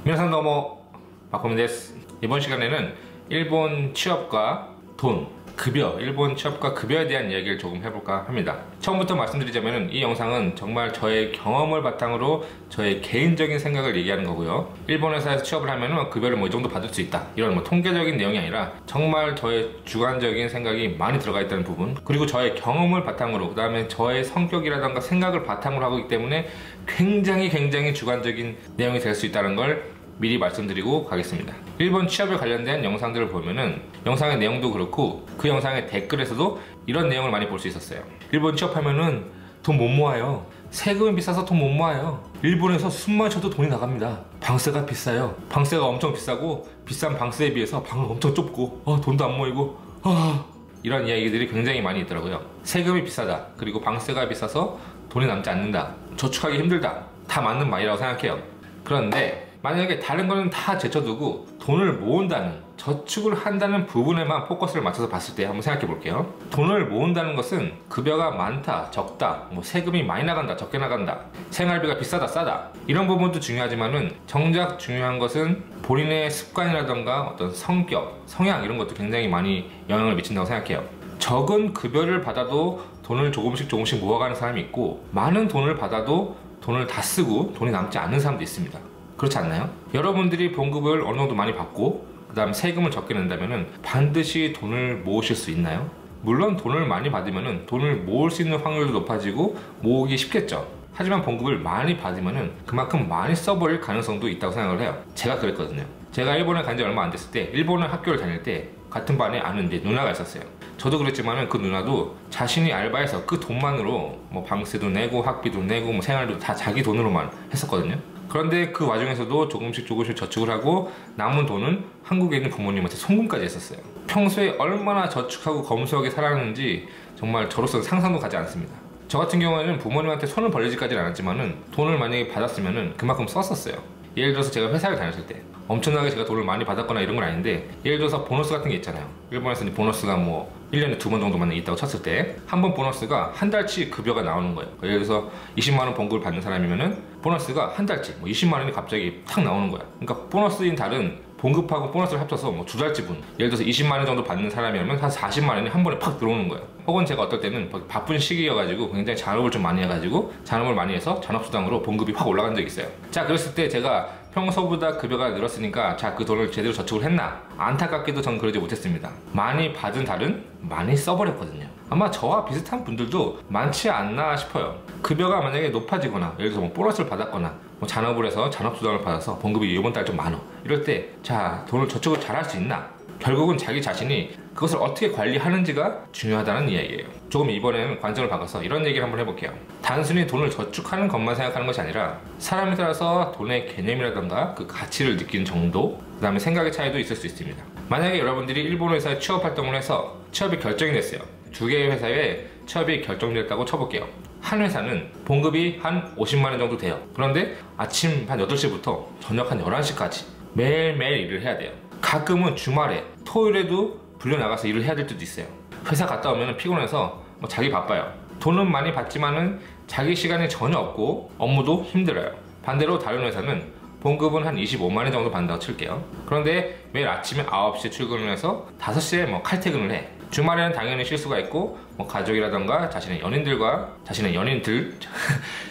皆さんどうもマコミです。이번 시간에는 일본 취업과 돈, 급여, 일본 취업과 급여에 대한 이야기를 조금 해볼까 합니다. 처음부터 말씀드리자면 이 영상은 정말 저의 경험을 바탕으로 저의 개인적인 생각을 얘기하는 거고요. 일본 회사에서 취업을 하면 급여를 이 정도 받을 수 있다, 이런 통계적인 내용이 아니라 정말 저의 주관적인 생각이 많이 들어가 있다는 부분, 그리고 저의 경험을 바탕으로, 그 다음에 저의 성격이라던가 생각을 바탕으로 하고 있기 때문에 굉장히 주관적인 내용이 될 수 있다는 걸 미리 말씀드리고 가겠습니다. 일본 취업에 관련된 영상들을 보면은 영상의 내용도 그렇고 그 영상의 댓글에서도 이런 내용을 많이 볼 수 있었어요. 일본 취업하면은 돈 못 모아요. 세금이 비싸서 돈 못 모아요. 일본에서 숨만 쉬어도 돈이 나갑니다. 방세가 비싸요. 방세가 엄청 비싸고 비싼 방세에 비해서 방은 엄청 좁고 돈도 안 모이고 이런 이야기들이 굉장히 많이 있더라고요. 세금이 비싸다, 그리고 방세가 비싸서 돈이 남지 않는다, 저축하기 힘들다, 다 맞는 말이라고 생각해요. 그런데 만약에 다른 거는 다 제쳐두고 돈을 모은다는, 저축을 한다는 부분에만 포커스를 맞춰서 봤을 때 한번 생각해 볼게요. 돈을 모은다는 것은 급여가 많다, 적다, 세금이 많이 나간다, 적게 나간다, 생활비가 비싸다, 싸다, 이런 부분도 중요하지만은 정작 중요한 것은 본인의 습관이라던가 어떤 성격, 성향, 이런 것도 굉장히 많이 영향을 미친다고 생각해요. 적은 급여를 받아도 돈을 조금씩 모아가는 사람이 있고, 많은 돈을 받아도 돈을 다 쓰고 돈이 남지 않는 사람도 있습니다. 그렇지 않나요? 여러분들이 봉급을 어느 정도 많이 받고 그 다음 세금을 적게 낸다면 반드시 돈을 모으실 수 있나요? 물론 돈을 많이 받으면 돈을 모을 수 있는 확률도 높아지고 모으기 쉽겠죠. 하지만 봉급을 많이 받으면 그만큼 많이 써버릴 가능성도 있다고 생각을 해요. 제가 그랬거든요. 제가 일본에 간 지 얼마 안 됐을 때, 일본에 학교를 다닐 때 같은 반에 아는 누나가 있었어요. 저도 그랬지만 그 누나도 자신이 알바해서 그 돈만으로 방세도 내고 학비도 내고 생활비도 다 자기 돈으로만 했었거든요. 그런데 그 와중에서도 조금씩 저축을 하고 남은 돈은 한국에 있는 부모님한테 송금까지 했었어요. 평소에 얼마나 저축하고 검소하게 살았는지 정말 저로서는 상상도 가지 않습니다. 저 같은 경우에는 부모님한테 손을 벌리지까지는 않았지만은 돈을 만약에 받았으면은 그만큼 썼었어요. 예를 들어서 제가 회사를 다녔을 때 엄청나게 제가 돈을 많이 받았거나 이런 건 아닌데, 예를 들어서 보너스 같은 게 있잖아요. 일본에서는 보너스가 1년에 2번 정도만 있다고 쳤을 때 한 번 보너스가 한 달치 급여가 나오는 거예요. 예를 들어서 20만원 봉급을 받는 사람이면은 보너스가 한 달치 20만원이 갑자기 탁 나오는 거야. 그러니까 보너스인 달은 봉급하고 보너스를 합쳐서 2달치분, 예를 들어서 20만원 정도 받는 사람이라면 한 40만원이 한 번에 팍 들어오는 거예요. 혹은 제가 어떨 때는 바쁜 시기여가지고 굉장히 잔업을 좀 많이 해가지고 잔업을 많이 해서 잔업수당으로 봉급이 확 올라간 적이 있어요. 자, 그랬을 때 제가 평소보다 급여가 늘었으니까 자, 그 돈을 제대로 저축을 했나? 안타깝게도 전 그러지 못했습니다. 많이 받은 달은 많이 써버렸거든요. 아마 저와 비슷한 분들도 많지 않나 싶어요. 급여가 만약에 높아지거나, 예를 들어서 보너스를 받았거나 잔업을 해서 잔업수당을 받아서 봉급이 이번 달 좀 많아, 이럴 때 자, 돈을 저축을 잘 할 수 있나? 결국은 자기 자신이 그것을 어떻게 관리하는지가 중요하다는 이야기예요. 조금 이번에는 관점을 바꿔서 이런 얘기를 한번 해볼게요. 단순히 돈을 저축하는 것만 생각하는 것이 아니라 사람에 따라서 돈의 개념이라던가 그 가치를 느끼는 정도, 그 다음에 생각의 차이도 있을 수 있습니다. 만약에 여러분들이 일본 회사에 취업 활동을 해서 취업이 결정이 됐어요. 두 개의 회사에 취업이 결정됐다고 쳐볼게요. 한 회사는 봉급이 한 50만원 정도 돼요. 그런데 아침 한 8시부터 저녁 한 11시까지 매일매일 일을 해야 돼요. 가끔은 주말에, 토요일에도 불려나가서 일을 해야 될 때도 있어요. 회사 갔다 오면 피곤해서 자기 바빠요. 돈은 많이 받지만은 자기 시간이 전혀 없고 업무도 힘들어요. 반대로 다른 회사는 봉급은 한 25만원 정도 받는다고 칠게요. 그런데 매일 아침에 9시에 출근을 해서 5시에 칼퇴근을 해. 주말에는 당연히 쉴 수가 있고 가족이라던가 자신의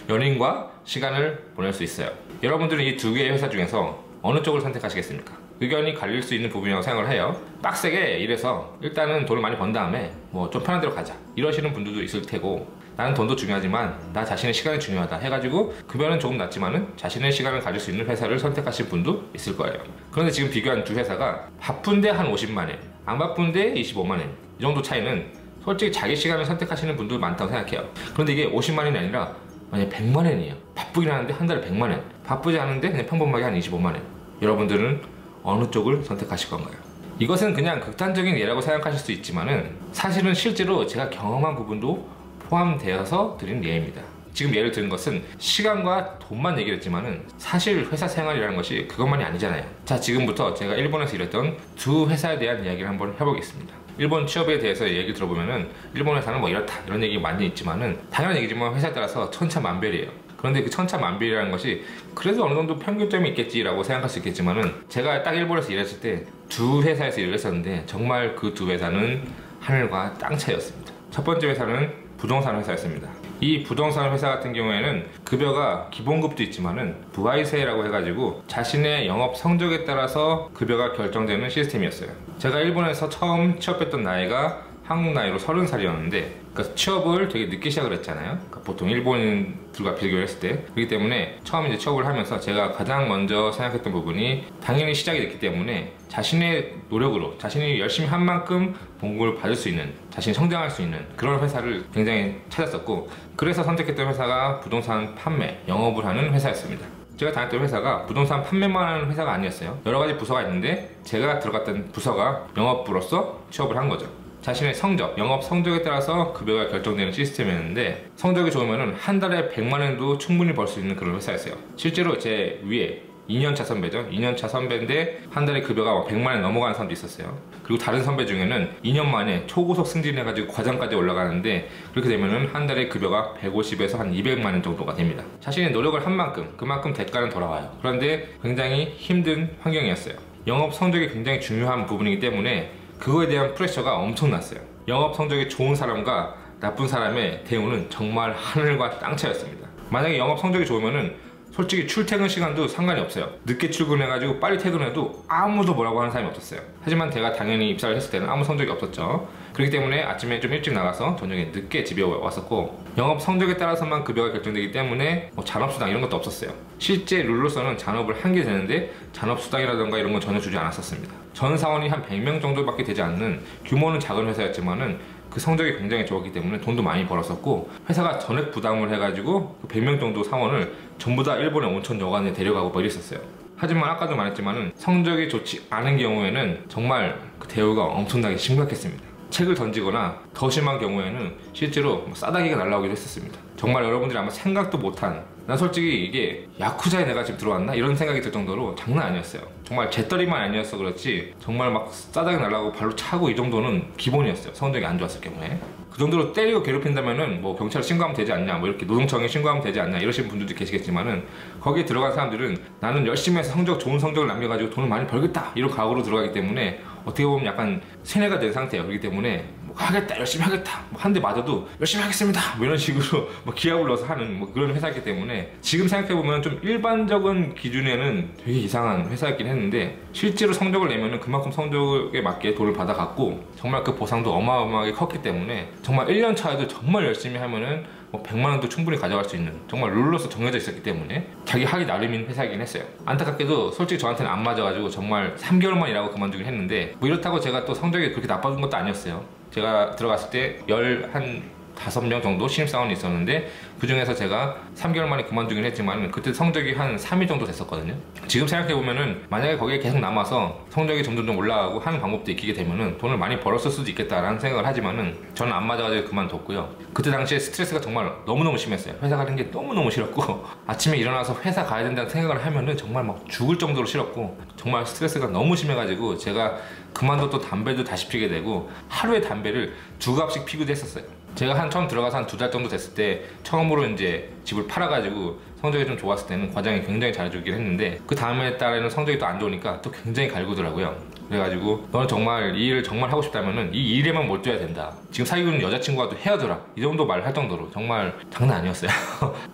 연인과 시간을 보낼 수 있어요. 여러분들은 이 두 개의 회사 중에서 어느 쪽을 선택하시겠습니까? 의견이 갈릴 수 있는 부분이라고 생각을 해요. 빡세게 일해서 일단은 돈을 많이 번 다음에 좀 편한 대로 가자, 이러시는 분들도 있을 테고, 나는 돈도 중요하지만 나 자신의 시간이 중요하다 해가지고 급여는 조금 낮지만은 자신의 시간을 가질 수 있는 회사를 선택하실 분도 있을 거예요. 그런데 지금 비교한 두 회사가 바쁜데 한 50만원, 안 바쁜데 25만원, 이 정도 차이는 솔직히 자기 시간을 선택하시는 분도 많다고 생각해요. 그런데 이게 50만원이 아니라 만약에 100만원이에요. 바쁘긴 하는데 한 달에 100만원, 바쁘지 않은데 그냥 평범하게 한 25만원. 여러분들은 어느 쪽을 선택하실 건가요? 이것은 그냥 극단적인 예라고 생각하실 수 있지만은 사실은 실제로 제가 경험한 부분도 포함되어서 드린 예입니다. 지금 예를 드는 것은 시간과 돈만 얘기를 했지만은 사실 회사 생활이라는 것이 그것만이 아니잖아요. 자, 지금부터 제가 일본에서 일했던 두 회사에 대한 이야기를 한번 해보겠습니다. 일본 취업에 대해서 얘기 들어보면은 일본 회사는 이렇다, 이런 얘기 많이 있지만은 당연한 얘기지만 회사에 따라서 천차만별이에요. 그런데 그 천차만별이라는 것이 그래도 어느 정도 평균점이 있겠지라고 생각할 수 있겠지만은, 제가 딱 일본에서 일했을 때 두 회사에서 일을 했었는데 정말 그 두 회사는 하늘과 땅 차이였습니다. 첫 번째 회사는 부동산 회사였습니다. 이 부동산 회사 같은 경우에는 급여가 기본급도 있지만은 부하이세라고 해가지고 자신의 영업 성적에 따라서 급여가 결정되는 시스템이었어요. 제가 일본에서 처음 취업했던 나이가 한국 나이로 30살이었는데, 그러니까 취업을 되게 늦게 시작을 했잖아요. 그러니까 보통 일본인들과 비교를 했을 때. 그렇기 때문에 처음 이제 취업을 하면서 제가 가장 먼저 생각했던 부분이, 당연히 시작이 됐기 때문에 자신의 노력으로 자신이 열심히 한 만큼 봉급을 받을 수 있는, 자신이 성장할 수 있는 그런 회사를 굉장히 찾았었고, 그래서 선택했던 회사가 부동산 판매, 영업을 하는 회사였습니다. 제가 다녔던 회사가 부동산 판매만 하는 회사가 아니었어요. 여러 가지 부서가 있는데 제가 들어갔던 부서가 영업부로서 취업을 한 거죠. 자신의 성적, 영업 성적에 따라서 급여가 결정되는 시스템이었는데, 성적이 좋으면 한 달에 100만 원도 충분히 벌 수 있는 그런 회사였어요. 실제로 제 위에 2년차 선배죠. 2년차 선배인데 한 달에 급여가 100만 원 넘어가는 사람도 있었어요. 그리고 다른 선배 중에는 2년 만에 초고속 승진해가지고 과장까지 올라가는데, 그렇게 되면은 한 달에 급여가 150에서 한 200만 원 정도가 됩니다. 자신의 노력을 한 만큼, 그만큼 대가는 돌아와요. 그런데 굉장히 힘든 환경이었어요. 영업 성적이 굉장히 중요한 부분이기 때문에 그거에 대한 프레셔가 엄청났어요. 영업 성적이 좋은 사람과 나쁜 사람의 대우는 정말 하늘과 땅 차이였습니다. 만약에 영업 성적이 좋으면은 솔직히 출퇴근 시간도 상관이 없어요. 늦게 출근해가지고 빨리 퇴근해도 아무도 뭐라고 하는 사람이 없었어요. 하지만 제가 당연히 입사를 했을 때는 아무 성적이 없었죠. 그렇기 때문에 아침에 좀 일찍 나가서 저녁에 늦게 집에 왔었고, 영업 성적에 따라서만 급여가 결정되기 때문에 잔업수당 이런 것도 없었어요. 실제 룰로서는 잔업을 한 게 되는데 잔업수당이라던가 이런 건 전혀 주지 않았었습니다. 전 사원이 한 100명 정도밖에 되지 않는, 규모는 작은 회사였지만은 그 성적이 굉장히 좋았기 때문에 돈도 많이 벌었었고, 회사가 전액 부담을 해가지고 그 100명 정도 사원을 전부 다 일본의 온천 여관에 데려가고 뭐 이랬었어요. 하지만 아까도 말했지만은 성적이 좋지 않은 경우에는 정말 그 대우가 엄청나게 심각했습니다. 책을 던지거나 더 심한 경우에는 실제로 싸다기가 날라오기도 했었습니다. 정말 여러분들이 아마 생각도 못한, 난 솔직히 이게 야쿠자에 내가 지금 들어왔나? 이런 생각이 들 정도로 장난 아니었어요. 정말 재떨이만 아니었어 그렇지 정말 막 싸다기 날라오고 발로 차고 이 정도는 기본이었어요. 성적이 안 좋았을 경우에. 그 정도로 때리고 괴롭힌다면은 뭐 경찰에 신고하면 되지 않냐, 뭐 이렇게 노동청에 신고하면 되지 않냐 이러시는 분들도 계시겠지만은, 거기에 들어간 사람들은 나는 열심히 해서 좋은 성적을 남겨가지고 돈을 많이 벌겠다 이런 각오로 들어가기 때문에 어떻게 보면 약간 세뇌가 된 상태예요. 그렇기 때문에 뭐 하겠다, 열심히 하겠다, 뭐 한 대 맞아도 열심히 하겠습니다, 뭐 이런 식으로 뭐 기합을 넣어서 하는 뭐 그런 회사이기 때문에, 지금 생각해보면 좀 일반적인 기준에는 되게 이상한 회사였긴 했는데, 실제로 성적을 내면은 그만큼 성적에 맞게 돈을 받아갔고, 정말 그 보상도 어마어마하게 컸기 때문에 정말 1년 차에도 정말 열심히 하면은 뭐 100만 원도 충분히 가져갈 수 있는, 정말 룰로서 정해져 있었기 때문에 자기 하기 나름인 회사이긴 했어요. 안타깝게도 솔직히 저한테는 안 맞아가지고 정말 3개월만 일하고 그만두긴 했는데, 뭐 이렇다고 제가 또 성적이 그렇게 나빠진 것도 아니었어요. 제가 들어갔을 때 15명 정도 신입사원이 있었는데, 그 중에서 제가 3개월 만에 그만두긴 했지만 그때 성적이 한 3위 정도 됐었거든요. 지금 생각해보면은 만약에 거기에 계속 남아서 성적이 점점 올라가고 하는 방법도 익히게 되면은 돈을 많이 벌었을 수도 있겠다라는 생각을 하지만은 저는 안 맞아가지고 그만뒀고요. 그때 당시에 스트레스가 정말 너무너무 심했어요. 회사 가는 게 너무너무 싫었고, 아침에 일어나서 회사 가야 된다는 생각을 하면은 정말 막 죽을 정도로 싫었고, 정말 스트레스가 너무 심해가지고 제가 그만뒀던 담배도 다시 피게 되고, 하루에 담배를 2갑씩 피기도 했었어요. 제가 처음 들어가서 한 2달 정도 됐을 때 처음으로 이제 집을 팔아가지고 성적이 좀 좋았을 때는 과장이 굉장히 잘해주긴 했는데, 그 다음에 딸에는 성적이 또 안 좋으니까 또 굉장히 갈구더라고요. 그래가지고 너는 정말 이 일을 정말 하고 싶다면은 이 일에만 몰두해야 된다. 지금 사귀고 있는 여자친구와도 헤어져라. 이 정도 말을 할 정도로 정말 장난 아니었어요.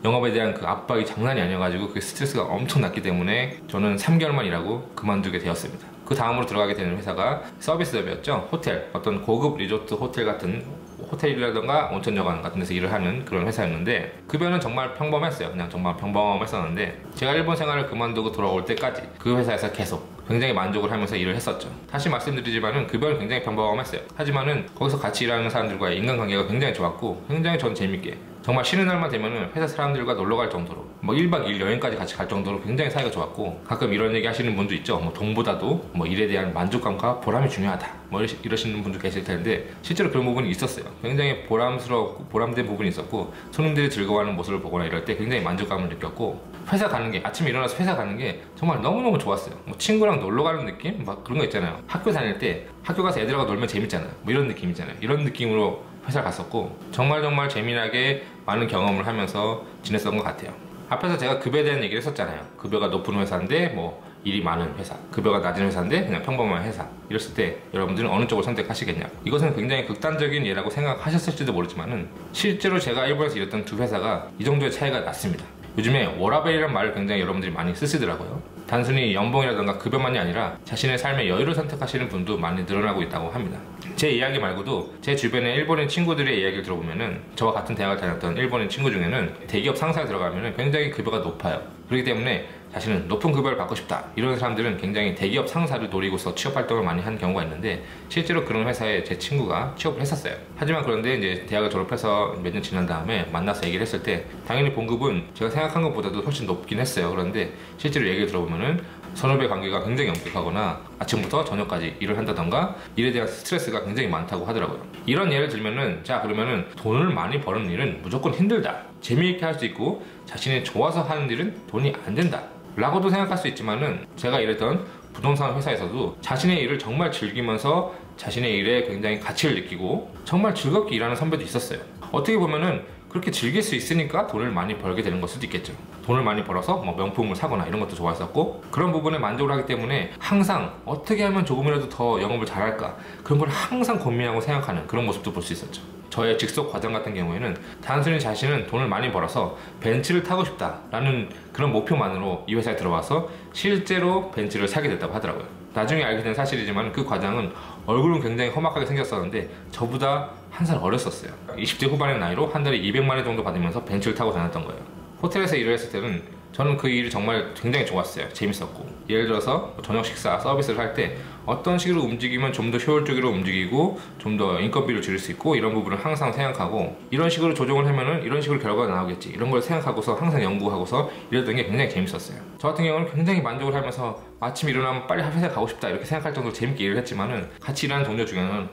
영업에 대한 그 압박이 장난이 아니어가지고 그 스트레스가 엄청났기 때문에 저는 3개월만 일하고 그만두게 되었습니다. 그 다음으로 들어가게 되는 회사가 서비스업이었죠. 호텔, 어떤 고급 리조트 호텔 같은, 호텔이라던가 온천여관 같은 데서 일을 하는 그런 회사였는데, 급여는 정말 평범했어요. 그냥 정말 평범했었는데, 제가 일본 생활을 그만두고 돌아올 때까지 그 회사에서 계속 굉장히 만족을 하면서 일을 했었죠. 다시 말씀드리지만은 급여는 굉장히 평범했어요. 하지만은 거기서 같이 일하는 사람들과의 인간관계가 굉장히 좋았고, 굉장히 전 재밌게, 정말 쉬는 날만 되면은 회사 사람들과 놀러 갈 정도로, 뭐 1박 2일 여행까지 같이 갈 정도로 굉장히 사이가 좋았고, 가끔 이런 얘기 하시는 분도 있죠. 뭐 돈보다도 뭐 일에 대한 만족감과 보람이 중요하다, 뭐 이러시는 분도 계실 텐데, 실제로 그런 부분이 있었어요. 굉장히 보람스럽고 보람된 부분이 있었고, 손님들이 즐거워하는 모습을 보거나 이럴 때 굉장히 만족감을 느꼈고, 회사 가는 게, 아침에 일어나서 회사 가는 게 정말 너무너무 좋았어요. 뭐 친구랑 놀러 가는 느낌? 막 그런 거 있잖아요. 학교 다닐 때 학교 가서 애들하고 놀면 재밌잖아요. 뭐 이런 느낌 있잖아요. 이런 느낌으로 회사 갔었고, 정말 재미나게 많은 경험을 하면서 지냈던 것 같아요. 앞에서 제가 급여에 대한 얘기를 했었잖아요. 급여가 높은 회사인데 뭐 일이 많은 회사, 급여가 낮은 회사인데 그냥 평범한 회사, 이랬을 때 여러분들은 어느 쪽을 선택하시겠냐. 이것은 굉장히 극단적인 예라고 생각하셨을지도 모르지만은 실제로 제가 일본에서 일했던 두 회사가 이 정도의 차이가 났습니다. 요즘에 워라밸이라는 말을 굉장히 여러분들이 많이 쓰시더라고요. 단순히 연봉이라든가 급여만이 아니라 자신의 삶의 여유를 선택하시는 분도 많이 늘어나고 있다고 합니다. 제 이야기 말고도 제 주변의 일본인 친구들의 이야기를 들어보면은, 저와 같은 대학을 다녔던 일본인 친구 중에는 대기업 상사에 들어가면은 굉장히 급여가 높아요. 그렇기 때문에 자신은 높은 급여를 받고 싶다, 이런 사람들은 굉장히 대기업 상사를 노리고서 취업 활동을 많이 한 경우가 있는데, 실제로 그런 회사에 제 친구가 취업을 했었어요. 하지만 그런데 이제 대학을 졸업해서 몇 년 지난 다음에 만나서 얘기를 했을 때 당연히 봉급은 제가 생각한 것보다도 훨씬 높긴 했어요. 그런데 실제로 얘기를 들어보면은 선후배 관계가 굉장히 엄격하거나 아침부터 저녁까지 일을 한다던가 일에 대한 스트레스가 굉장히 많다고 하더라고요. 이런 예를 들면은, 자 그러면은 돈을 많이 버는 일은 무조건 힘들다, 재미있게 할 수 있고 자신이 좋아서 하는 일은 돈이 안 된다 라고도 생각할 수 있지만은, 제가 일했던 부동산 회사에서도 자신의 일을 정말 즐기면서 자신의 일에 굉장히 가치를 느끼고 정말 즐겁게 일하는 선배도 있었어요. 어떻게 보면은 그렇게 즐길 수 있으니까 돈을 많이 벌게 되는 걸 수도 있겠죠. 돈을 많이 벌어서 뭐 명품을 사거나 이런 것도 좋아했었고, 그런 부분에 만족을 하기 때문에 항상 어떻게 하면 조금이라도 더 영업을 잘할까, 그런 걸 항상 고민하고 생각하는 그런 모습도 볼 수 있었죠. 저의 직속 과장 같은 경우에는 단순히 자신은 돈을 많이 벌어서 벤츠를 타고 싶다라는 그런 목표만으로 이 회사에 들어와서 실제로 벤츠를 사게 됐다고 하더라고요. 나중에 알게 된 사실이지만 그 과장은 얼굴은 굉장히 험악하게 생겼었는데 저보다 한 살 어렸었어요. 20대 후반의 나이로 한 달에 200만 원 정도 받으면서 벤츠를 타고 다녔던 거예요. 호텔에서 일을 했을 때는 저는 그 일이 정말 굉장히 좋았어요. 재밌었고, 예를 들어서 저녁 식사 서비스를 할 때 어떤 식으로 움직이면 좀 더 효율적으로 움직이고 좀 더 인건비를 줄일 수 있고, 이런 부분을 항상 생각하고, 이런 식으로 조정을 하면은 이런 식으로 결과가 나오겠지, 이런 걸 생각하고서 항상 연구하고서 이랬던 게 굉장히 재밌었어요. 저 같은 경우는 굉장히 만족을 하면서 아침 일어나면 빨리 회사에 가고 싶다 이렇게 생각할 정도로 재밌게 일을 했지만은, 같이 일하는 동료 중에는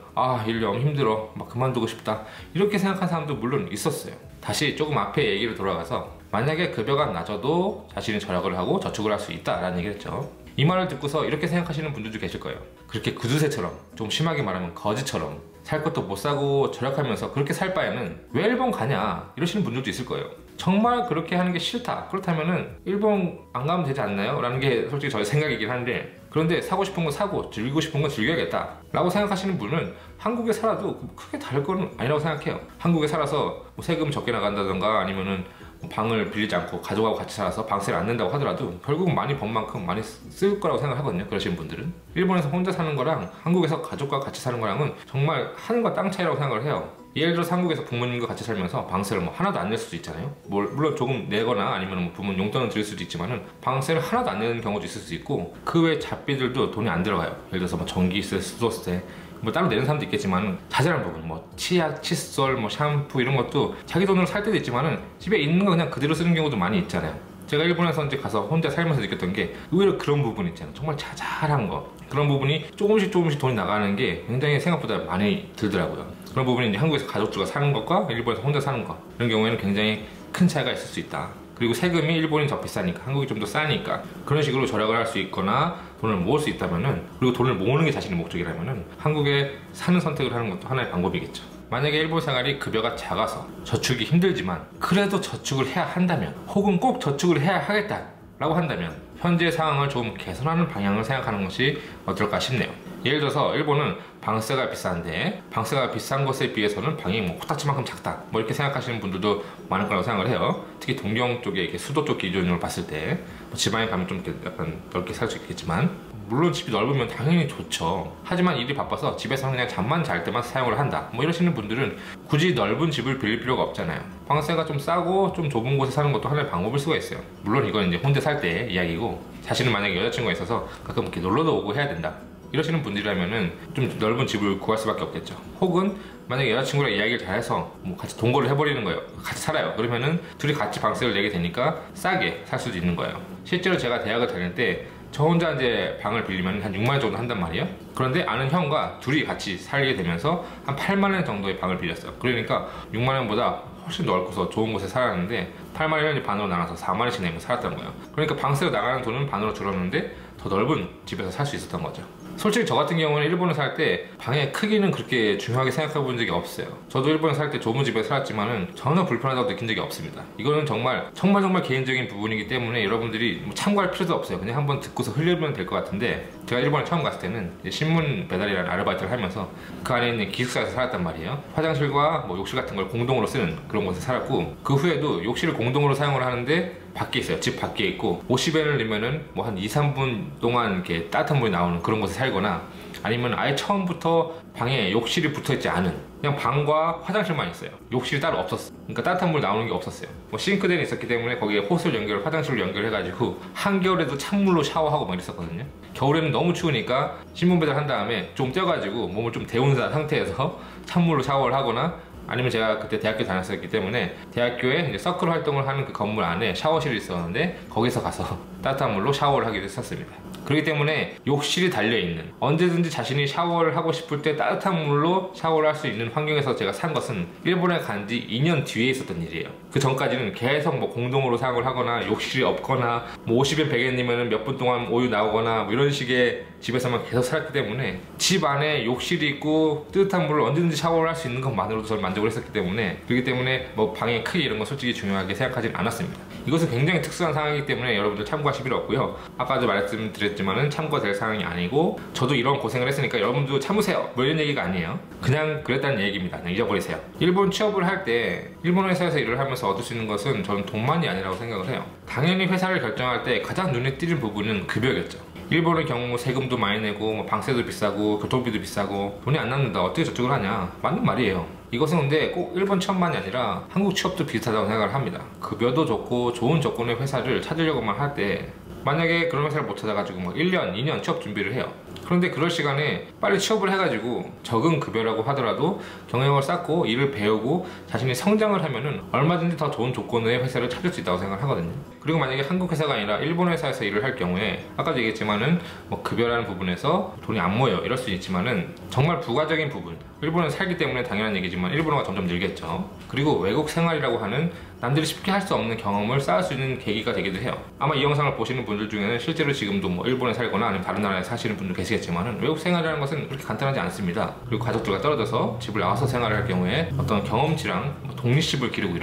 일 너무 힘들어, 막 그만두고 싶다 이렇게 생각한 사람도 물론 있었어요. 다시 조금 앞에 얘기를 돌아가서, 만약에 급여가 낮아도 자신이 절약을 하고 저축을 할 수 있다라는 얘기를 했죠. 이 말을 듣고서 이렇게 생각하시는 분들도 계실 거예요. 그렇게 구두쇠처럼, 좀 심하게 말하면 거지처럼 살 것도 못 사고 절약하면서 그렇게 살 바에는 왜 일본 가냐 이러시는 분들도 있을 거예요. 정말 그렇게 하는 게 싫다, 그렇다면은 일본 안 가면 되지 않나요? 라는 게 솔직히 저의 생각이긴 한데, 그런데 사고 싶은 거 사고 즐기고 싶은 거 즐겨야겠다 라고 생각하시는 분은 한국에 살아도 크게 다를 건 아니라고 생각해요. 한국에 살아서 뭐 세금 적게 나간다던가 아니면은 방을 빌리지 않고 가족하고 같이 살아서 방세를 안 낸다고 하더라도 결국은 많이 번 만큼 많이 쓸 거라고 생각하거든요. 그러시는 분들은 일본에서 혼자 사는 거랑 한국에서 가족과 같이 사는 거랑은 정말 하늘과 땅 차이라고 생각을 해요. 예를 들어서 한국에서 부모님과 같이 살면서 방세를 뭐 하나도 안 낼 수도 있잖아요. 물론 조금 내거나 아니면 뭐 부모님 용돈을 드릴 수도 있지만은 방세를 하나도 안 내는 경우도 있을 수 있고, 그 외 잡비들도 돈이 안 들어가요. 예를 들어서 뭐 전기세, 수도세 뭐 따로 내는 사람도 있겠지만, 자잘한 부분 뭐 치약, 칫솔, 뭐 샴푸 이런 것도 자기 돈으로 살 때도 있지만은 집에 있는 거 그냥 그대로 쓰는 경우도 많이 있잖아요. 제가 일본에서 이제 가서 혼자 살면서 느꼈던 게 의외로 그런 부분 있잖아요. 정말 자잘한 거, 그런 부분이 조금씩 돈이 나가는 게 굉장히 생각보다 많이 들더라고요. 그런 부분이 이제 한국에서 가족들과 사는 것과 일본에서 혼자 사는 것, 이런 경우에는 굉장히 큰 차이가 있을 수 있다. 그리고 세금이 일본이 더 비싸니까, 한국이 좀 더 싸니까 그런 식으로 절약을 할 수 있거나 돈을 모을 수 있다면은, 그리고 돈을 모으는 게 자신의 목적이라면은 한국에 사는 선택을 하는 것도 하나의 방법이겠죠. 만약에 일본 생활이 급여가 작아서 저축이 힘들지만 그래도 저축을 해야 한다면, 혹은 꼭 저축을 해야 하겠다 라고 한다면 현재 상황을 좀 개선하는 방향을 생각하는 것이 어떨까 싶네요. 예를 들어서 일본은 방세가 비싼데, 방세가 비싼 것에 비해서는 방이 뭐 코딱지만큼 작다 뭐 이렇게 생각하시는 분들도 많을 거라고 생각을 해요. 특히 동경 쪽에 이렇게 수도 쪽 기준으로 봤을 때, 뭐 지방에 가면 좀 약간 넓게 살 수 있겠지만, 물론 집이 넓으면 당연히 좋죠. 하지만 일이 바빠서 집에서 그냥 잠만 잘 때만 사용을 한다 뭐 이러시는 분들은 굳이 넓은 집을 빌릴 필요가 없잖아요. 방세가 좀 싸고 좀 좁은 곳에 사는 것도 하나의 방법일 수가 있어요. 물론 이건 이제 혼자 살 때 이야기고, 자신은 만약에 여자친구가 있어서 가끔 이렇게 놀러도 오고 해야 된다 이러시는 분들이라면은 좀 넓은 집을 구할 수밖에 없겠죠. 혹은 만약에 여자친구랑 이야기를 잘해서 뭐 같이 동거를 해버리는 거예요. 같이 살아요. 그러면은 둘이 같이 방세를 내게 되니까 싸게 살 수도 있는 거예요. 실제로 제가 대학을 다닐 때 저 혼자 이제 방을 빌리면 한 6만 원 정도 한단 말이에요. 그런데 아는 형과 둘이 같이 살게 되면서 한 8만 원 정도의 방을 빌렸어요. 그러니까 6만 원보다 훨씬 넓고서 좋은 곳에 살았는데 8만 원이 반으로 나눠서 4만 원씩 내면 살았던 거예요. 그러니까 방세로 나가는 돈은 반으로 줄었는데 더 넓은 집에서 살 수 있었던 거죠. 솔직히 저 같은 경우는 일본에 살 때 방의 크기는 그렇게 중요하게 생각해 본 적이 없어요. 저도 일본에 살 때 좁은 집에 살았지만은 전혀 불편하다고 느낀 적이 없습니다. 이거는 정말 개인적인 부분이기 때문에 여러분들이 뭐 참고할 필요도 없어요. 그냥 한번 듣고서 흘리면 될 것 같은데, 제가 일본에 처음 갔을 때는 신문 배달이라는 아르바이트를 하면서 그 안에 있는 기숙사에서 살았단 말이에요. 화장실과 뭐 욕실 같은 걸 공동으로 쓰는 그런 곳에 살았고, 그 후에도 욕실을 공동으로 사용을 하는데 밖에 있어요. 집 밖에 있고 50엔을 내면은 뭐 한 2-3분 동안 이렇게 따뜻한 물이 나오는 그런 곳에 살거나, 아니면 아예 처음부터 방에 욕실이 붙어있지 않은 그냥 방과 화장실만 있어요. 욕실이 따로 없었어. 그러니까 따뜻한 물 나오는 게 없었어요. 뭐 싱크대는 있었기 때문에 거기에 호스를 화장실로 연결해가지고 한겨울에도 찬물로 샤워하고 막 이랬었거든요. 겨울에는 너무 추우니까 신문 배달 한 다음에 좀 떼가지고 몸을 좀 데운 상태에서 찬물로 샤워를 하거나, 아니면 제가 그때 대학교 다녔었기 때문에 대학교에 이제 서클 활동을 하는 그 건물 안에 샤워실이 있었는데 거기서 가서 따뜻한 물로 샤워를 하기도 했었습니다. 그렇기 때문에 욕실이 달려있는, 언제든지 자신이 샤워를 하고 싶을 때 따뜻한 물로 샤워를 할 수 있는 환경에서 제가 산 것은 일본에 간 지 2년 뒤에 있었던 일이에요. 그 전까지는 계속 뭐 공동으로 사용을 하거나 욕실이 없거나 뭐 50엔 100엔이면 몇 분 동안 오유 나오거나 뭐 이런 식의 집에서만 계속 살았기 때문에 집 안에 욕실이 있고 뜨뜻한 물을 언제든지 샤워를 할 수 있는 것만으로도 저는 만족을 했었기 때문에, 그렇기 때문에 뭐 방의 크기 이런 거 솔직히 중요하게 생각하진 않았습니다. 이것은 굉장히 특수한 상황이기 때문에 여러분들 참고하실 필요 없고요. 아까도 말씀드렸지만은 참고가 될 상황이 아니고, 저도 이런 고생을 했으니까 여러분도 참으세요 뭐 이런 얘기가 아니에요. 그냥 그랬다는 얘기입니다. 그냥 잊어버리세요. 일본 취업을 할 때 일본 회사에서 일을 하면서 얻을 수 있는 것은 저는 돈만이 아니라고 생각을 해요. 당연히 회사를 결정할 때 가장 눈에 띄는 부분은 급여겠죠. 일본의 경우 세금도 많이 내고 뭐 방세도 비싸고 교통비도 비싸고 돈이 안 남는다, 어떻게 저쪽을 하냐, 맞는 말이에요. 이것은 근데 꼭 일본 취업만이 아니라 한국 취업도 비슷하다고 생각을 합니다. 급여도 좋고 좋은 조건의 회사를 찾으려고만 할 때 만약에 그런 회사를 못 찾아가지고 뭐 1년, 2년 취업 준비를 해요. 그런데 그럴 시간에 빨리 취업을 해가지고 적은 급여라고 하더라도 경력을 쌓고 일을 배우고 자신이 성장을 하면은 얼마든지 더 좋은 조건의 회사를 찾을 수 있다고 생각을 하거든요. 그리고 만약에 한국 회사가 아니라 일본 회사에서 일을 할 경우에 아까도 얘기했지만은 뭐 급여라는 부분에서 돈이 안 모여 이럴 수 있지만은 정말 부가적인 부분, 일본에 살기 때문에 당연한 얘기지만 일본어가 점점 늘겠죠. 그리고 외국 생활이라고 하는 남들이 쉽게 할 수 없는 경험을 쌓을 수 있는 계기가 되기도 해요. 아마 이 영상을 보시는 분들 중에는 실제로 지금도 뭐 일본에 살거나 아니면 다른 나라에 사시는 분들 계시겠지만은 외국 생활이라는 것은 그렇게 간단하지 않습니다. 그리고 가족들과 떨어져서 집을 나와서 생활을 할 경우에 어떤 경험치랑 뭐 독립심을 기르고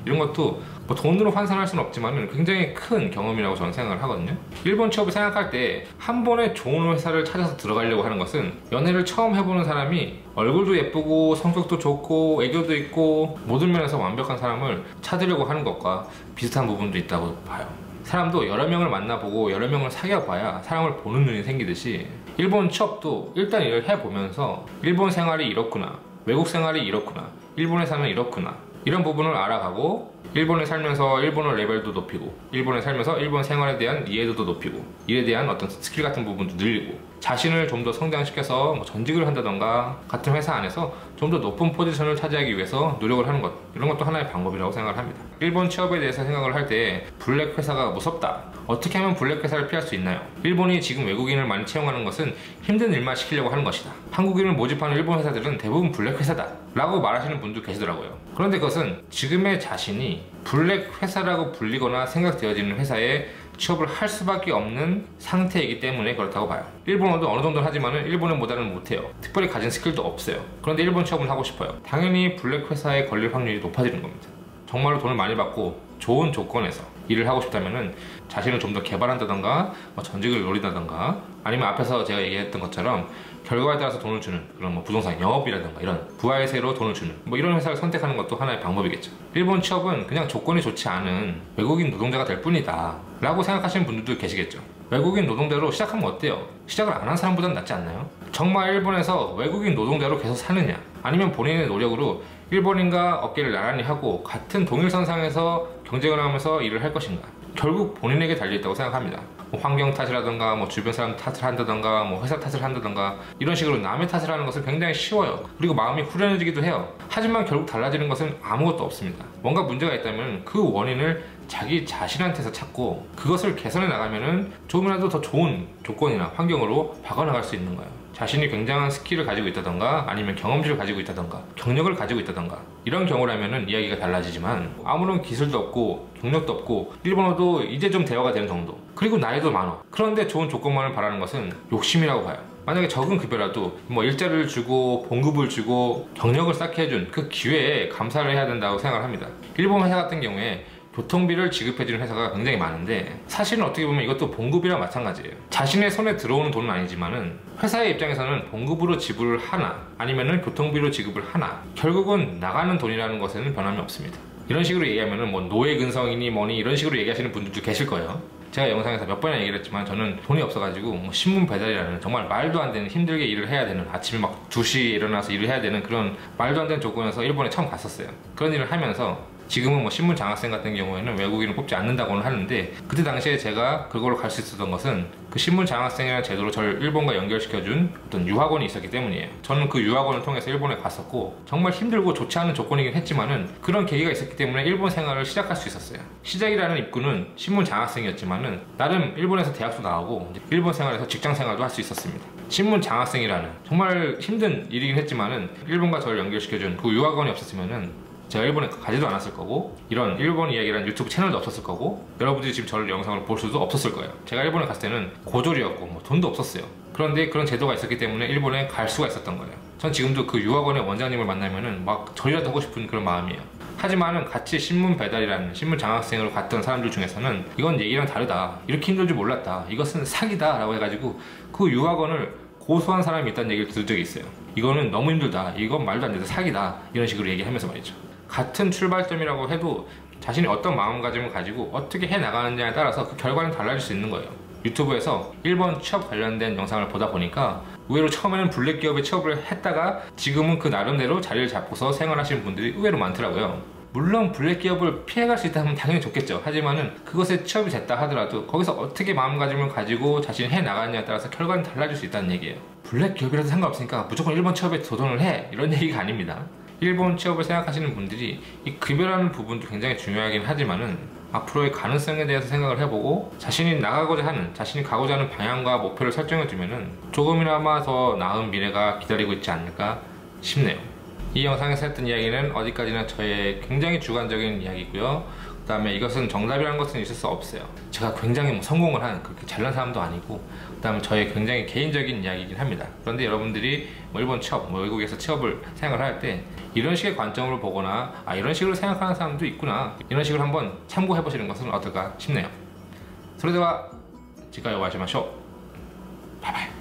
이런 것도 뭐 돈으로 환산할 수는 없지만 굉장히 큰 경험이라고 저는 생각을 하거든요. 일본 취업을 생각할 때 한 번에 좋은 회사를 찾아서 들어가려고 하는 것은 연애를 처음 해보는 사람이 얼굴도 예쁘고 성격도 좋고 애교도 있고 모든 면에서 완벽한 사람을 찾으려고 하는 것과 비슷한 부분도 있다고 봐요. 사람도 여러 명을 만나보고 여러 명을 사귀어봐야 사람을 보는 눈이 생기듯이 일본 취업도 일단 일을 해보면서 일본 생활이 이렇구나, 외국 생활이 이렇구나, 일본에 사는 이렇구나, 이런 부분을 알아가고 일본에 살면서 일본어 레벨도 높이고 일본에 살면서 일본 생활에 대한 이해도도 높이고 일에 대한 어떤 스킬 같은 부분도 늘리고 자신을 좀 더 성장시켜서 뭐 전직을 한다던가 같은 회사 안에서 좀 더 높은 포지션을 차지하기 위해서 노력을 하는 것, 이런 것도 하나의 방법이라고 생각을 합니다. 일본 취업에 대해서 생각을 할 때 블랙 회사가 무섭다, 어떻게 하면 블랙 회사를 피할 수 있나요? 일본이 지금 외국인을 많이 채용하는 것은 힘든 일만 시키려고 하는 것이다, 한국인을 모집하는 일본 회사들은 대부분 블랙 회사다 라고 말하시는 분도 계시더라고요. 그런데 그것은 지금의 자신이 블랙 회사라고 불리거나 생각되어지는 회사에 취업을 할 수밖에 없는 상태이기 때문에 그렇다고 봐요. 일본어도 어느 정도는 하지만은 일본어보다는 못해요. 특별히 가진 스킬도 없어요. 그런데 일본 취업을 하고 싶어요. 당연히 블랙 회사에 걸릴 확률이 높아지는 겁니다. 정말로 돈을 많이 받고 좋은 조건에서 일을 하고 싶다면은 자신을 좀 더 개발한다던가 뭐 전직을 노린다던가, 아니면 앞에서 제가 얘기했던 것처럼 결과에 따라서 돈을 주는 그런 뭐 부동산 영업이라던가 이런 부하의세로 돈을 주는 뭐 이런 회사를 선택하는 것도 하나의 방법이겠죠. 일본 취업은 그냥 조건이 좋지 않은 외국인 노동자가 될 뿐이다 라고 생각하시는 분들도 계시겠죠. 외국인 노동자로 시작하면 어때요? 시작을 안 한 사람보다는 낫지 않나요? 정말 일본에서 외국인 노동자로 계속 사느냐, 아니면 본인의 노력으로 일본인과 어깨를 나란히 하고 같은 동일선상에서 경쟁을 하면서 일을 할 것인가, 결국 본인에게 달려있다고 생각합니다. 뭐 환경 탓이라던가 뭐 주변 사람 탓을 한다던가 뭐 회사 탓을 한다던가 이런 식으로 남의 탓을 하는 것은 굉장히 쉬워요. 그리고 마음이 후련해지기도 해요. 하지만 결국 달라지는 것은 아무것도 없습니다. 뭔가 문제가 있다면 그 원인을 자기 자신한테서 찾고 그것을 개선해 나가면은 조금이라도 더 좋은 조건이나 환경으로 바꿔나갈 수 있는 거예요. 자신이 굉장한 스킬을 가지고 있다던가 아니면 경험치를 가지고 있다던가 경력을 가지고 있다던가 이런 경우라면은 이야기가 달라지지만 아무런 기술도 없고 경력도 없고 일본어도 이제 좀 대화가 되는 정도, 그리고 나이도 많아. 그런데 좋은 조건만을 바라는 것은 욕심이라고 봐요. 만약에 적은 급여라도 뭐 일자리를 주고 봉급을 주고 경력을 쌓게 해준 그 기회에 감사를 해야 된다고 생각을 합니다. 일본 회사 같은 경우에 교통비를 지급해주는 회사가 굉장히 많은데 사실은 어떻게 보면 이것도 봉급이랑 마찬가지예요. 자신의 손에 들어오는 돈은 아니지만은 회사의 입장에서는 봉급으로 지불을 하나 아니면은 교통비로 지급을 하나 결국은 나가는 돈이라는 것에는 변함이 없습니다. 이런 식으로 얘기하면은 뭐 노예 근성이니 뭐니 이런 식으로 얘기하시는 분들도 계실 거예요. 제가 영상에서 몇 번이나 얘기를 했지만 저는 돈이 없어가지고 뭐 신문 배달이라는 정말 말도 안 되는 힘들게 일을 해야 되는 아침에 막 2시에 일어나서 일을 해야 되는 그런 말도 안 되는 조건에서 일본에 처음 갔었어요. 그런 일을 하면서 지금은 뭐 신문 장학생 같은 경우에는 외국인을 뽑지 않는다고는 하는데 그때 당시에 제가 그걸로 갈 수 있었던 것은 그 신문 장학생이라는 제도로 저를 일본과 연결시켜준 어떤 유학원이 있었기 때문이에요. 저는 그 유학원을 통해서 일본에 갔었고 정말 힘들고 좋지 않은 조건이긴 했지만은 그런 계기가 있었기 때문에 일본 생활을 시작할 수 있었어요. 시작이라는 입구는 신문 장학생이었지만은 나름 일본에서 대학도 나오고 일본 생활에서 직장 생활도 할 수 있었습니다. 신문 장학생이라는 정말 힘든 일이긴 했지만은 일본과 저를 연결시켜준 그 유학원이 없었으면은 제가 일본에 가지도 않았을 거고 이런 일본 이야기라는 유튜브 채널도 없었을 거고 여러분들이 지금 저를 영상을 볼 수도 없었을 거예요. 제가 일본에 갔을 때는 고졸이었고 뭐 돈도 없었어요. 그런데 그런 제도가 있었기 때문에 일본에 갈 수가 있었던 거예요. 전 지금도 그 유학원의 원장님을 만나면은 막 절이라도 하고 싶은 그런 마음이에요. 하지만은 같이 신문 배달이라는 신문 장학생으로 갔던 사람들 중에서는 이건 얘기랑 다르다, 이렇게 힘들 줄 몰랐다, 이것은 사기다 라고 해가지고 그 유학원을 고소한 사람이 있다는 얘기를 들은 적이 있어요. 이거는 너무 힘들다, 이건 말도 안 되다, 사기다, 이런 식으로 얘기하면서 말이죠. 같은 출발점이라고 해도 자신이 어떤 마음가짐을 가지고 어떻게 해나가느냐에 따라서 그 결과는 달라질 수 있는 거예요. 유튜브에서 일본 취업 관련된 영상을 보다 보니까 의외로 처음에는 블랙 기업에 취업을 했다가 지금은 그 나름대로 자리를 잡고서 생활하시는 분들이 의외로 많더라고요. 물론 블랙 기업을 피해갈 수 있다면 당연히 좋겠죠. 하지만은 그것에 취업이 됐다 하더라도 거기서 어떻게 마음가짐을 가지고 자신이 해나가느냐에 따라서 결과는 달라질 수 있다는 얘기예요. 블랙 기업이라도 상관없으니까 무조건 일본 취업에 도전을 해, 이런 얘기가 아닙니다. 일본 취업을 생각하시는 분들이 이 급여라는 부분도 굉장히 중요하긴 하지만은 앞으로의 가능성에 대해서 생각을 해보고 자신이 나가고자 하는, 자신이 가고자 하는 방향과 목표를 설정해 두면은 조금이나마 더 나은 미래가 기다리고 있지 않을까 싶네요. 이 영상에서 했던 이야기는 어디까지나 저의 굉장히 주관적인 이야기고요. 그 다음에 이것은 정답이라는 것은 있을 수 없어요. 제가 굉장히 뭐 성공을 한 그렇게 잘난 사람도 아니고, 그 다음에 저의 굉장히 개인적인 이야기이긴 합니다. 그런데 여러분들이 뭐 일본 취업, 뭐 외국에서 취업을 생각을 할 때 이런 식의 관점으로 보거나 이런 식으로 생각하는 사람도 있구나, 이런 식으로 한번 참고해 보시는 것은 어떨까 싶네요. それでは次回お会いしましょう。バイバイ。